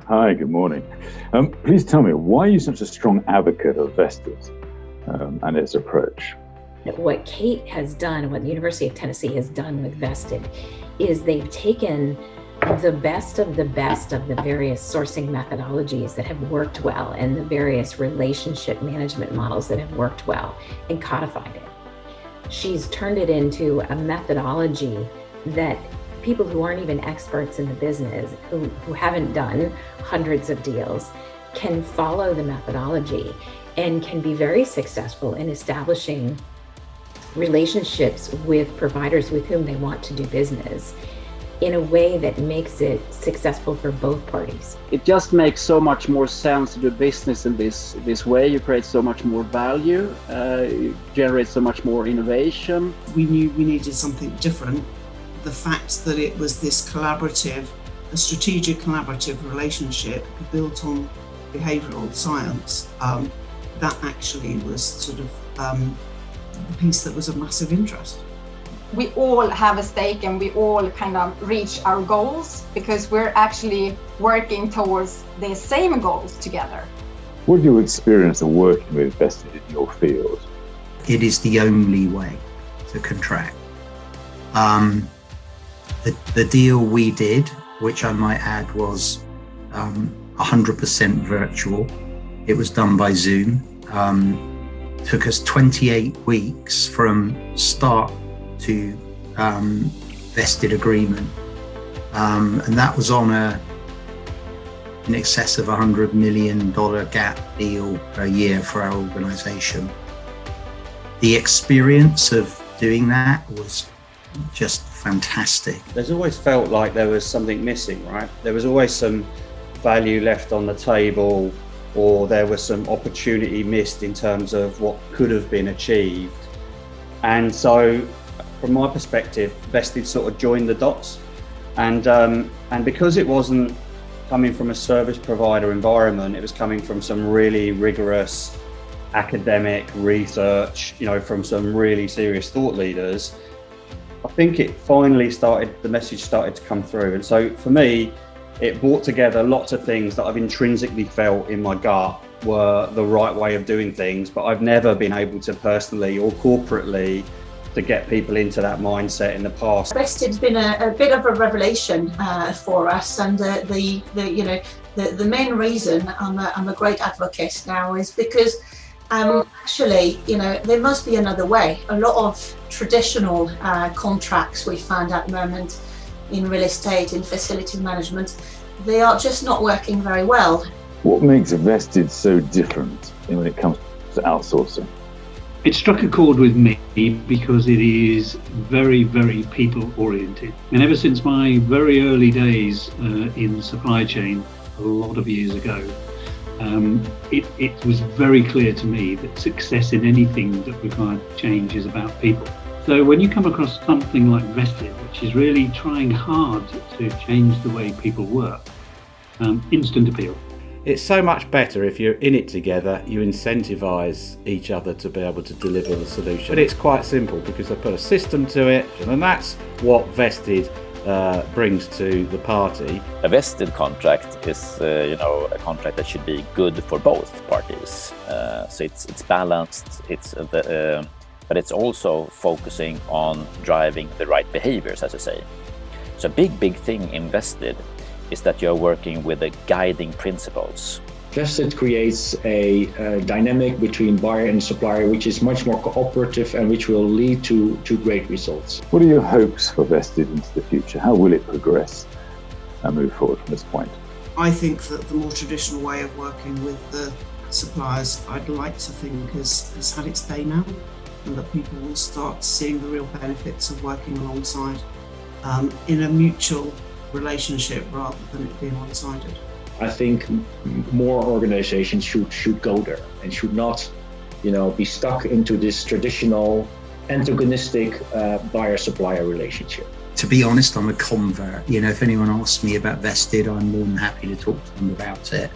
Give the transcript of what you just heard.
Hi, good morning. Please tell me, why are you such a strong advocate of vested and its approach? What Kate has done, what the University of Tennessee has done with vested, is they've taken the best of the various sourcing methodologies that have worked well and the various relationship management models that have worked well and codified it. She's turned it into a methodology that people who aren't even experts in the business, who haven't done hundreds of deals, can follow the methodology and can be very successful in establishing relationships with providers with whom they want to do business in a way that makes it successful for both parties. It just makes so much more sense to do business in this way. You create so much more value, you generate so much more innovation. We knew we needed something different. The fact that it was this collaborative, a strategic collaborative relationship built on behavioural science, that actually was sort of the piece that was of massive interest. We all have a stake and we all kind of reach our goals because we're actually working towards the same goals together. What do you experience of working with vested in your field? It is the only way to contract. The deal we did, which I might add was 100% virtual. It was done by Zoom. Took us 28 weeks from start to vested agreement. And that was on in excess of $100 million gap deal per year for our organization. The experience of doing that was just fantastic. There's always felt like there was something missing, right? There was always some value left on the table, or there was some opportunity missed in terms of what could have been achieved. And so from my perspective, vested sort of joined the dots. And because it wasn't coming from a service provider environment, it was coming from some really rigorous academic research, from some really serious thought leaders, I think it finally the message started to come through. And so for me, it brought together lots of things that I've intrinsically felt in my gut were the right way of doing things, but I've never been able to personally or corporately to get people into that mindset in the past. Vested's been a bit of a revelation for us, and the main reason I'm a great advocate now is because actually, there must be another way. A lot of traditional contracts we found at the moment in real estate, in facility management, they are just not working very well. What makes vested so different when it comes to outsourcing? It struck a chord with me because it is very, very people oriented. And ever since my very early days in supply chain, a lot of years ago, it was very clear to me that success in anything that required change is about people. So when you come across something like vested, which is really trying hard to change the way people work, instant appeal. It's so much better if you're in it together, you incentivize each other to be able to deliver the solution. But it's quite simple because they put a system to it, and that's what vested brings to the party. A vested contract is, a contract that should be good for both parties. So it's balanced. But it's also focusing on driving the right behaviors, as I say. So a big thing in vested is that you're working with the guiding principles. Vested creates a dynamic between buyer and supplier, which is much more cooperative and which will lead to great results. What are your hopes for vested into the future? How will it progress and move forward from this point? I think that the more traditional way of working with the suppliers, I'd like to think has had its day now, and that people will start seeing the real benefits of working alongside in a mutual relationship rather than it being one-sided. I think more organizations should go there and should not, be stuck into this traditional antagonistic buyer-supplier relationship. To be honest, I'm a convert. If anyone asks me about vested, I'm more than happy to talk to them about it.